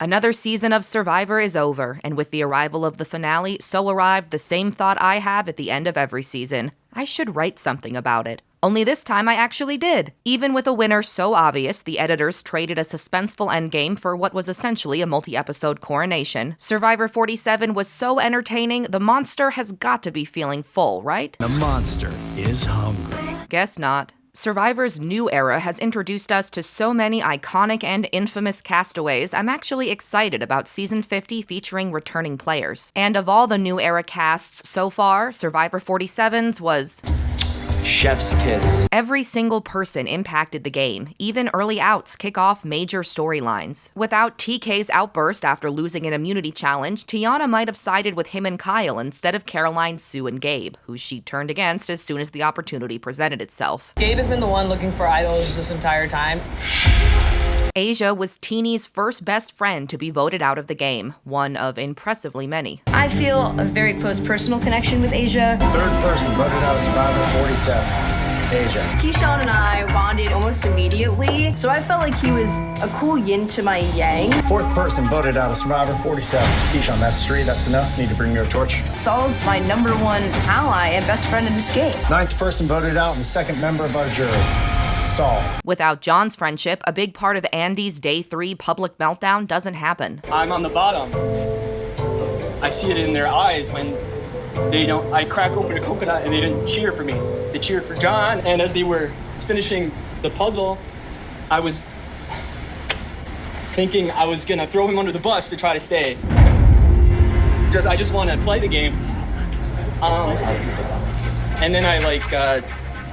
Another season of Survivor is over, and with the arrival of the finale, so arrived the same thought I have at the end of every season. I should write something about it. Only this time I actually did. Even with a winner so obvious, the editors traded a suspenseful endgame for what was essentially a multi-episode coronation. Survivor 47 was so entertaining, the monster has got to be feeling full, right? The monster is hungry. Guess not. Survivor's new era has introduced us to so many iconic and infamous castaways, I'm actually excited about Season 50 featuring returning players. And of all the new era casts so far, Survivor 47's was chef's kiss. Every single person impacted the game. Even early outs kick off major storylines. Without TK's outburst after losing an immunity challenge, Tiana might have sided with him and Kyle instead of Caroline, Sue, and Gabe, who she turned against as soon as the opportunity presented itself. Gabe has been the one looking for idols this entire time. Asia was Teeny's first best friend to be voted out of the game, one of impressively many. I feel a very close personal connection with Asia. Third person voted out of Survivor 47, Asia. Keyshawn and I bonded almost immediately, so I felt like he was a cool yin to my yang. Fourth person voted out of Survivor 47, Keyshawn. That's 3, that's enough. Need to bring your torch. Saul's my #1 ally and best friend in this game. Ninth person voted out and the second member of our jury, Saul. Without John's friendship, a big part of Andy's Day 3 public meltdown doesn't happen. I'm on the bottom. I see it in their eyes when they don't. I crack open a coconut and they didn't cheer for me. They cheered for John, and as they were finishing the puzzle, I was thinking I was gonna throw him under the bus to try to stay. I just want to play the game. And then I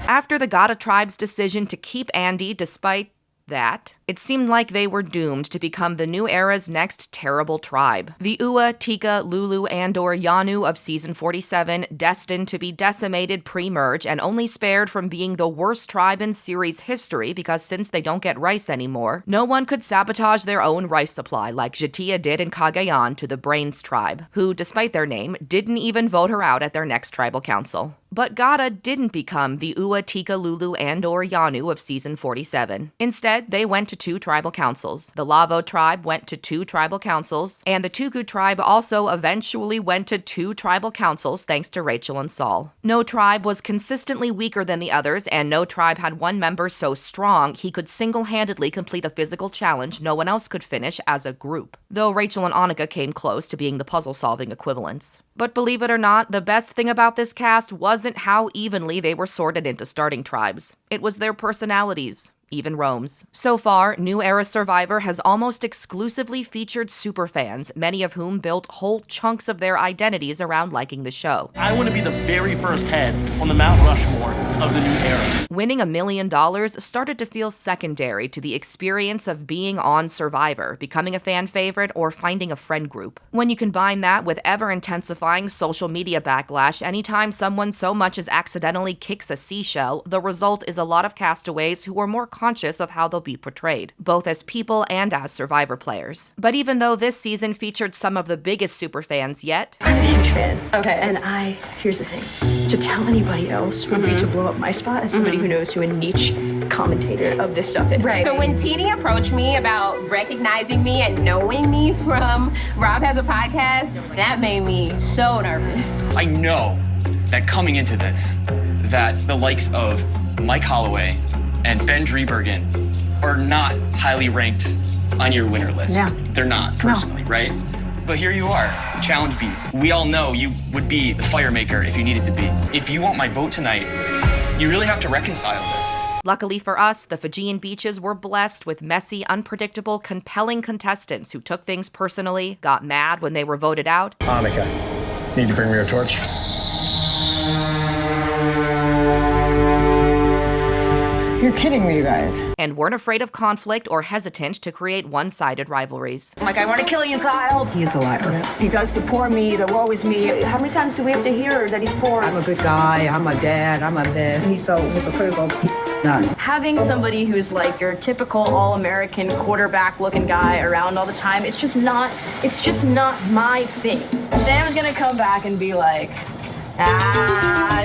After the Gada tribe's decision to keep Andy despite that, it seemed like they were doomed to become the new era's next terrible tribe. The Ua, Tika, Lulu, and/or Yanu of Season 47, destined to be decimated pre-merge and only spared from being the worst tribe in series history because since they don't get rice anymore, no one could sabotage their own rice supply like Jatia did in Cagayan to the Brains tribe, who, despite their name, didn't even vote her out at their next tribal council. But Gada didn't become the Ua, Tika, Lulu, and/or Yanu of Season 47. Instead, they went to 2 tribal councils. The Lavo tribe went to 2 tribal councils, and the Tugu tribe also eventually went to 2 tribal councils thanks to Rachel and Saul. No tribe was consistently weaker than the others, and no tribe had one member so strong he could single-handedly complete a physical challenge no one else could finish as a group, though Rachel and Annika came close to being the puzzle-solving equivalents. But believe it or not, the best thing about this cast wasn't how evenly they were sorted into starting tribes. It was their personalities. Even Rome's. So far, New Era Survivor has almost exclusively featured superfans, many of whom built whole chunks of their identities around liking the show. I want to be the very first head on the Mount Rushmore of the new era. Winning $1 million started to feel secondary to the experience of being on Survivor, becoming a fan favorite, or finding a friend group. When you combine that with ever-intensifying social media backlash anytime someone so much as accidentally kicks a seashell, the result is a lot of castaways who are more conscious of how they'll be portrayed, both as people and as Survivor players. But even though this season featured some of the biggest superfans yet, I'm a huge fan. Okay, here's the thing. To tell anybody else would be to blow up my spot as somebody who knows who a niche commentator of this stuff is. Right. So when Teeny approached me about recognizing me and knowing me from Rob Has a Podcast, that made me so nervous. I know that coming into this, that the likes of Mike Holloway and Ben Driebergen are not highly ranked on your winner list. Yeah. They're not, personally, right? But here you are, Challenge Beef. We all know you would be the fire maker if you needed to be. If you want my vote tonight, you really have to reconcile this. Luckily for us, the Fijian beaches were blessed with messy, unpredictable, compelling contestants who took things personally, got mad when they were voted out. Annika, need to bring me your torch. You're kidding me, you guys. And weren't afraid of conflict or hesitant to create one-sided rivalries. Like, I want to kill you, Kyle. He is a liar. He does the poor me, the woe is me. How many times do we have to hear that he's poor? I'm a good guy, I'm a dad, I'm a this. He's so hypocritical. None. Having somebody who's like your typical all-American quarterback-looking guy around all the time, it's just not my thing. Sam's gonna come back and be like,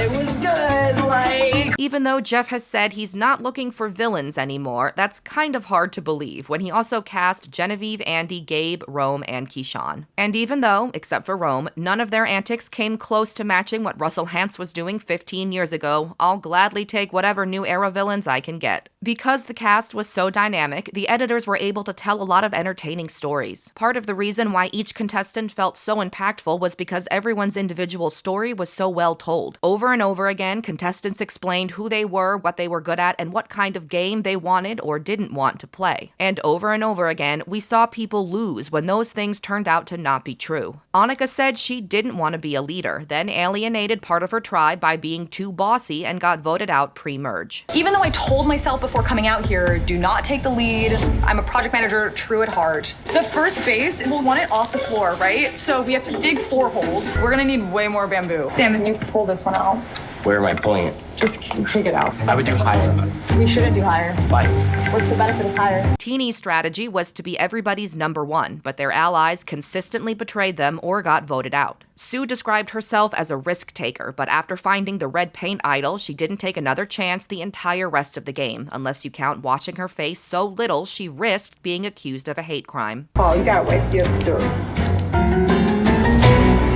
it was good. Like, Even though Jeff has said he's not looking for villains anymore, that's kind of hard to believe when he also cast Genevieve, Andy, Gabe, Rome, and Keyshawn. And even though, except for Rome, none of their antics came close to matching what Russell Hantz was doing 15 years ago, I'll gladly take whatever new era villains I can get. Because the cast was so dynamic, the editors were able to tell a lot of entertaining stories. Part of the reason why each contestant felt so impactful was because everyone's individual story was so well told. Over and over again, contestants explained who they were, what they were good at, and what kind of game they wanted or didn't want to play. And over again, we saw people lose when those things turned out to not be true. Annika said she didn't want to be a leader, then alienated part of her tribe by being too bossy and got voted out pre-merge. Even though I told myself before coming out here, do not take the lead, I'm a project manager, true at heart. The first base, we'll want it off the floor, right? So we have to dig 4 holes. We're gonna need way more bamboo. Sam, can you pull this one out? Where am I pulling it? Just take it out. I would do higher. We shouldn't do higher. Why? What's the benefit of higher? Teeny's strategy was to be everybody's number one, but their allies consistently betrayed them or got voted out. Sue described herself as a risk taker, but after finding the red paint idol, she didn't take another chance the entire rest of the game, unless you count washing her face so little she risked being accused of a hate crime. Oh, you gotta wipe the dirt.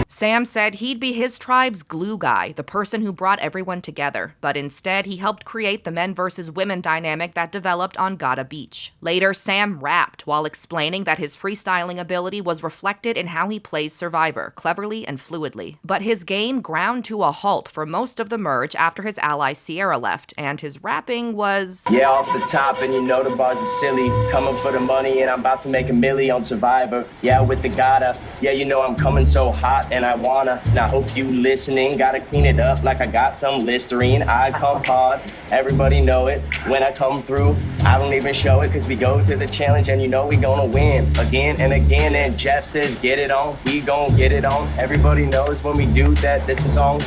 Sam said he'd be his tribe's glue guy, the person who brought everyone together, but instead he helped create the men versus women dynamic that developed on Gata Beach. Later, Sam rapped while explaining that his freestyling ability was reflected in how he plays Survivor, cleverly and fluidly. But his game ground to a halt for most of the merge after his ally Sierra left, and his rapping was... Yeah, off the top, and you know the bars are silly. Coming for the money, and I'm about to make a milli on Survivor. Yeah, with the Gata. Yeah, you know I'm coming so hot, and I wanna. Now, hope you listening. Gotta clean it up like I got some Listerine. I come hard, everybody know it. When I come through, I don't even show it, cause we go to the challenge, and you know we gonna win. Again and again, and Jeff says, get it on. We gon' get it on. Everybody knows when we do that, this is on.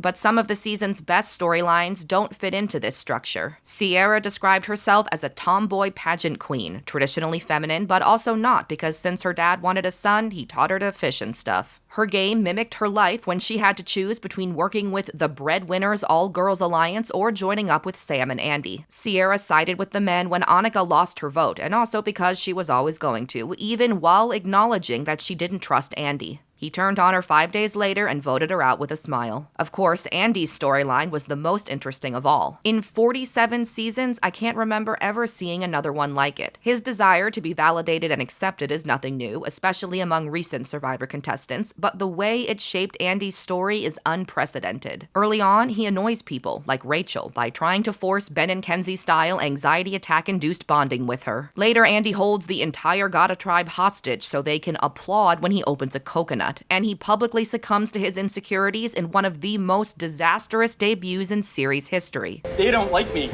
But some of the season's best storylines don't fit into this structure. Sierra described herself as a tomboy pageant queen, traditionally feminine, but also not, because since her dad wanted a son, he taught her to fish and stuff. Her game mimicked her life when she had to choose between working with the Breadwinners All-Girls Alliance or joining up with Sam and Andy. Sierra sided with the men when Annika lost her vote, and also because she was always going to, even while acknowledging that she didn't trust Andy. He turned on her 5 days later and voted her out with a smile. Of course, Andy's storyline was the most interesting of all. In 47 seasons, I can't remember ever seeing another one like it. His desire to be validated and accepted is nothing new, especially among recent Survivor contestants, but the way it shaped Andy's story is unprecedented. Early on, he annoys people, like Rachel, by trying to force Ben and Kenzie-style anxiety attack-induced bonding with her. Later, Andy holds the entire Gata tribe hostage so they can applaud when he opens a coconut, and he publicly succumbs to his insecurities in one of the most disastrous debuts in series history. They don't like me.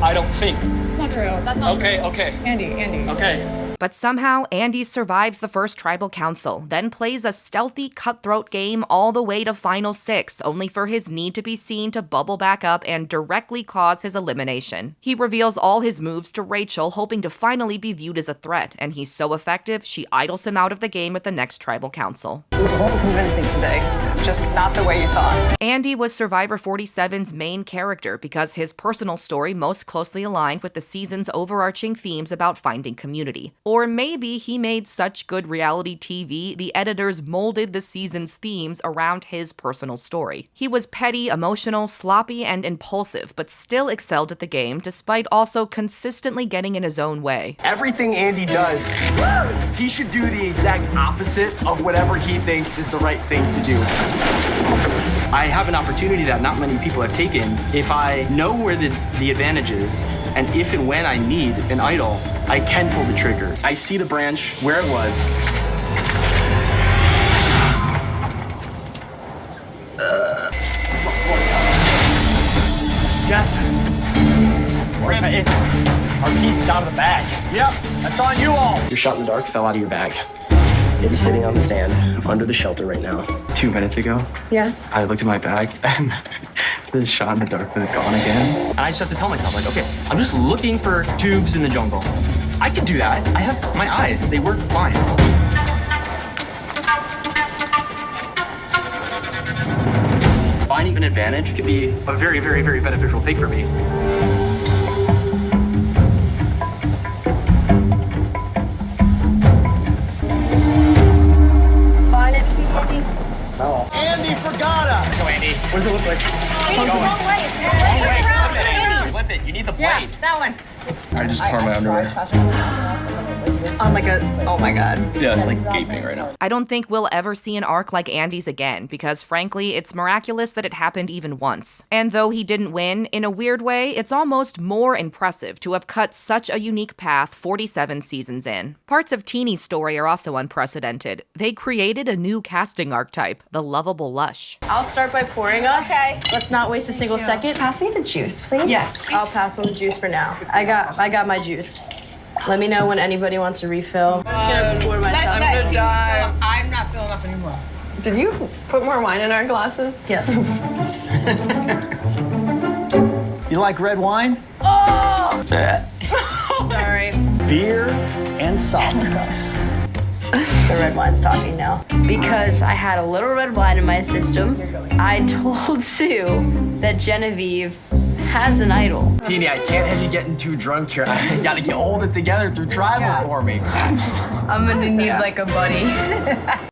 I don't think. It's not true. That's not Okay. Andy. Okay. But somehow, Andy survives the first tribal council, then plays a stealthy, cutthroat game all the way to Final 6, only for his need to be seen to bubble back up and directly cause his elimination. He reveals all his moves to Rachel, hoping to finally be viewed as a threat, and he's so effective, she idles him out of the game at the next tribal council. It won't convincing today. Just not the way you thought. Andy was Survivor 47's main character because his personal story most closely aligned with the season's overarching themes about finding community. Or maybe he made such good reality TV, the editors molded the season's themes around his personal story. He was petty, emotional, sloppy, and impulsive, but still excelled at the game despite also consistently getting in his own way. Everything Andy does, he should do the exact opposite of whatever he thinks is the right thing to do. I have an opportunity that not many people have taken. If I know where the advantage is, and if and when I need an idol, I can pull the trigger. I see the branch where it was. Jeff, we're in it. Our piece is out of the bag. Yep, that's on you all. Your shot in the dark fell out of your bag. It's sitting on the sand under the shelter right now. 2 minutes ago, Yeah. I looked at my bag and the shot in the dark was gone again. And I just have to tell myself, like, okay, I'm just looking for tubes in the jungle. I can do that. I have my eyes. They work fine. Finding an advantage could be a very, very, very beneficial thing for me. Andy Fragata! Go, Andy. What does it look like? It's the wrong way. It's the wrong way. Flip it. You need the blade. Yeah, that one. I just tore my underwear. On like a, oh my God. Yeah, it's like gaping right now. I don't think we'll ever see an arc like Andy's again, because frankly, it's miraculous that it happened even once. And though he didn't win, in a weird way, it's almost more impressive to have cut such a unique path 47 seasons in. Parts of Teeny's story are also unprecedented. They created a new casting archetype, the lovable lush. I'll start by pouring us. Okay. Let's not waste a single second. Pass me the juice, please. Yes, I'll pass on the juice for now. I got my juice. Let me know when anybody wants a refill. I'm just gonna pour myself. I'm gonna die. I'm not filling up anymore. Did you put more wine in our glasses? Yes. You like red wine? Oh! Sorry. Beer and soft drinks. The red wine's talking now. Because I had a little red wine in my system, I told Sue that Genevieve has an idol. Teeny, I can't have you getting too drunk here. I gotta get hold it together through tribal for me. I'm gonna need like a buddy.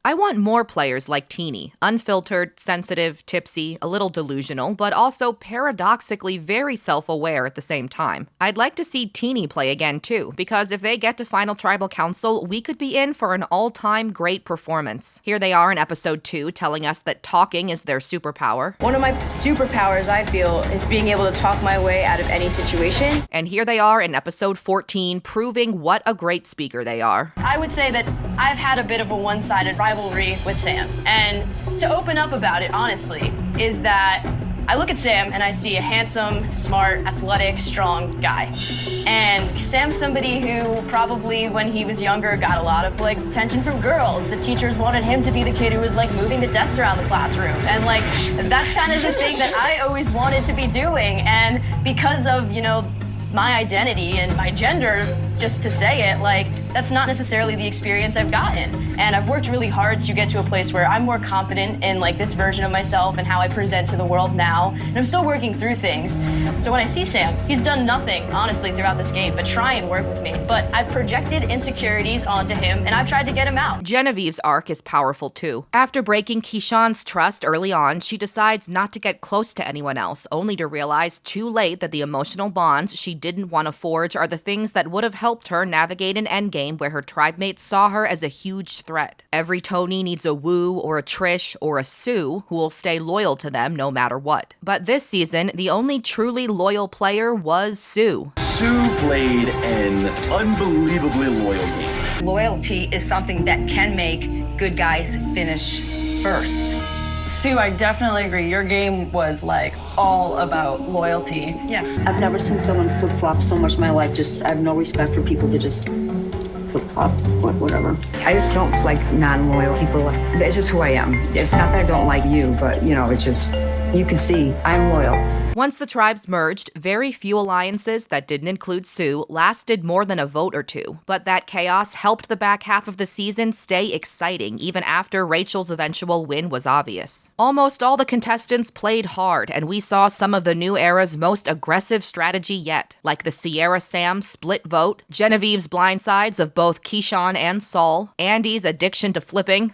I want more players like Teeny, unfiltered, sensitive, tipsy, a little delusional, but also paradoxically very self-aware at the same time. I'd like to see Teeny play again too, because if they get to Final Tribal Council, we could be in for an all-time great performance. Here they are in episode 2 telling us that talking is their superpower. One of my superpowers, I feel, is being able to talk my way out of any situation. And here they are in episode 14 proving what a great speaker they are. I would say that I've had a bit of a one-sided rivalry with Sam. And to open up about it, honestly, is that I look at Sam and I see a handsome, smart, athletic, strong guy. And Sam's somebody who probably when he was younger got a lot of like attention from girls. The teachers wanted him to be the kid who was like moving the desks around the classroom. And like that's kind of the thing that I always wanted to be doing. And because of, you know, my identity and my gender, just to say it, like, that's not necessarily the experience I've gotten. And I've worked really hard to get to a place where I'm more confident in like this version of myself and how I present to the world now. And I'm still working through things. So when I see Sam, he's done nothing, honestly, throughout this game, but try and work with me. But I've projected insecurities onto him and I've tried to get him out. Genevieve's arc is powerful too. After breaking Keyshawn's trust early on, she decides not to get close to anyone else, only to realize too late that the emotional bonds she didn't want to forge are the things that would have helped her navigate an endgame where her tribe mates saw her as a huge threat. Every Tony needs a Wu or a Trish or a Sue who will stay loyal to them no matter what. But this season, the only truly loyal player was Sue. Sue played an unbelievably loyal game. Loyalty is something that can make good guys finish first. Sue, I definitely agree. Your game was like all about loyalty. Yeah. I've never seen someone flip-flop so much in my life. Just, I have no respect for people that just flip-flop, whatever. I just don't like non-loyal people. It's just who I am. It's not that I don't like you, but you know, it's just, you can see I'm loyal. Once the tribes merged, very few alliances that didn't include Sue lasted more than a vote or two. But that chaos helped the back half of the season stay exciting, even after Rachel's eventual win was obvious. Almost all the contestants played hard, and we saw some of the new era's most aggressive strategy yet, like the Sierra Sam split vote, Genevieve's blindsides of both Keyshawn and Saul, Andy's addiction to flipping,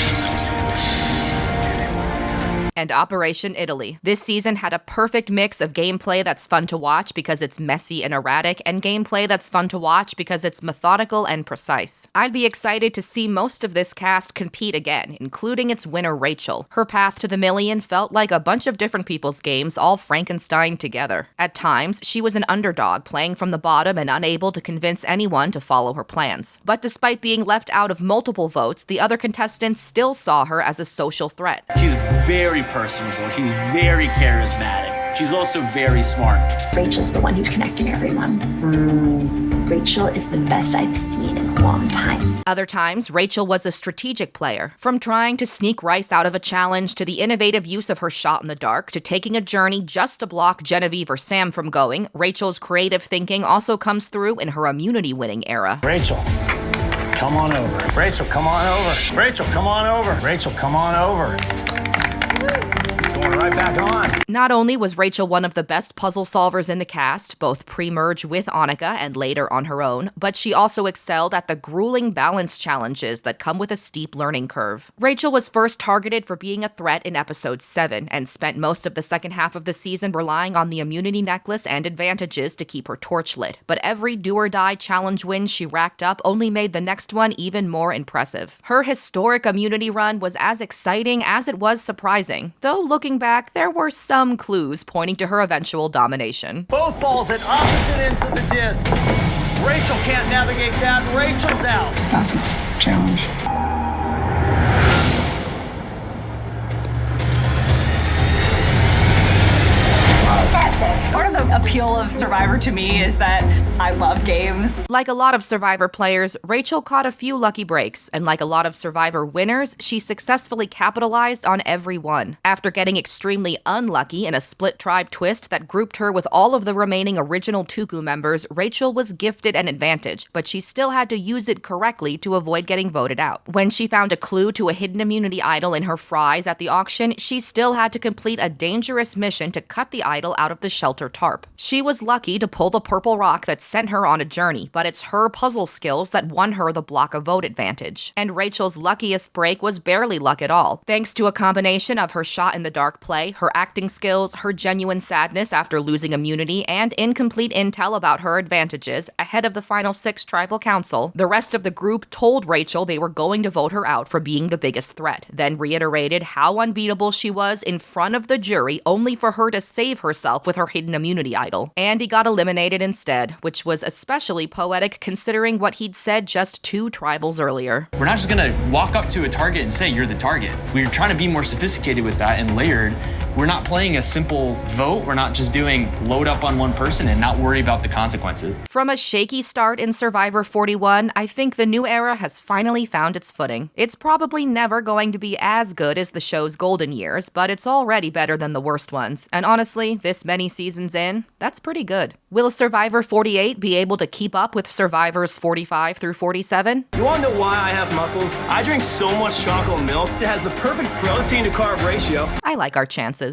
and Operation Italy. This season had a perfect mix of gameplay that's fun to watch because it's messy and erratic, and gameplay that's fun to watch because it's methodical and precise. I'd be excited to see most of this cast compete again, including its winner Rachel. Her path to the million felt like a bunch of different people's games all Frankenstein together. At times, she was an underdog, playing from the bottom and unable to convince anyone to follow her plans. But despite being left out of multiple votes, the other contestants still saw her as a social threat. She's very personable. She's very charismatic. She's also very smart. Rachel's the one who's connecting everyone. Rachel is the best I've seen in a long time. Other times, Rachel was a strategic player. From trying to sneak Rice out of a challenge to the innovative use of her shot in the dark to taking a journey just to block Genevieve or Sam from going, Rachel's creative thinking also comes through in her immunity-winning era. Rachel, come on over. Rachel, come on over. Rachel, come on over. Rachel, come on over. Going right back on. Not only was Rachel one of the best puzzle solvers in the cast, both pre-merge with Annika and later on her own, but she also excelled at the grueling balance challenges that come with a steep learning curve. Rachel was first targeted for being a threat in episode 7 and spent most of the second half of the season relying on the immunity necklace and advantages to keep her torch lit. But every do-or-die challenge win she racked up only made the next one even more impressive. Her historic immunity run was as exciting as it was surprising, though looking back, there were some clues pointing to her eventual domination. Both balls at opposite ends of the disc. Rachel can't navigate that. Rachel's out. That's a challenge. Part of the appeal of Survivor to me is that I love games. Like a lot of Survivor players, Rachel caught a few lucky breaks, and like a lot of Survivor winners, she successfully capitalized on every one. After getting extremely unlucky in a split tribe twist that grouped her with all of the remaining original Tuku members, Rachel was gifted an advantage, but she still had to use it correctly to avoid getting voted out. When she found a clue to a hidden immunity idol in her fries at the auction, she still had to complete a dangerous mission to cut the idol out of the shelter tarp. She was lucky to pull the purple rock that sent her on a journey, but it's her puzzle skills that won her the block of vote advantage. And Rachel's luckiest break was barely luck at all, thanks to a combination of her shot in the dark play, her acting skills, her genuine sadness after losing immunity, and incomplete intel about her advantages. Ahead of the final 6 tribal council, the rest of the group told Rachel they were going to vote her out for being the biggest threat, then reiterated how unbeatable she was in front of the jury only for her to save herself with her hidden immunity idol. Andy got eliminated instead, which was especially poetic considering what he'd said just 2 tribals earlier. We're not just gonna walk up to a target and say you're the target. We're trying to be more sophisticated with that and layered. We're not playing a simple vote. We're not just doing load up on one person and not worry about the consequences. From a shaky start in Survivor 41, I think the new era has finally found its footing. It's probably never going to be as good as the show's golden years, but it's already better than the worst ones. And honestly, this many seasons in, that's pretty good. Will Survivor 48 be able to keep up with Survivors 45 through 47? You wanna know why I have muscles? I drink so much chocolate milk. It has the perfect protein to carb ratio. I like our chances.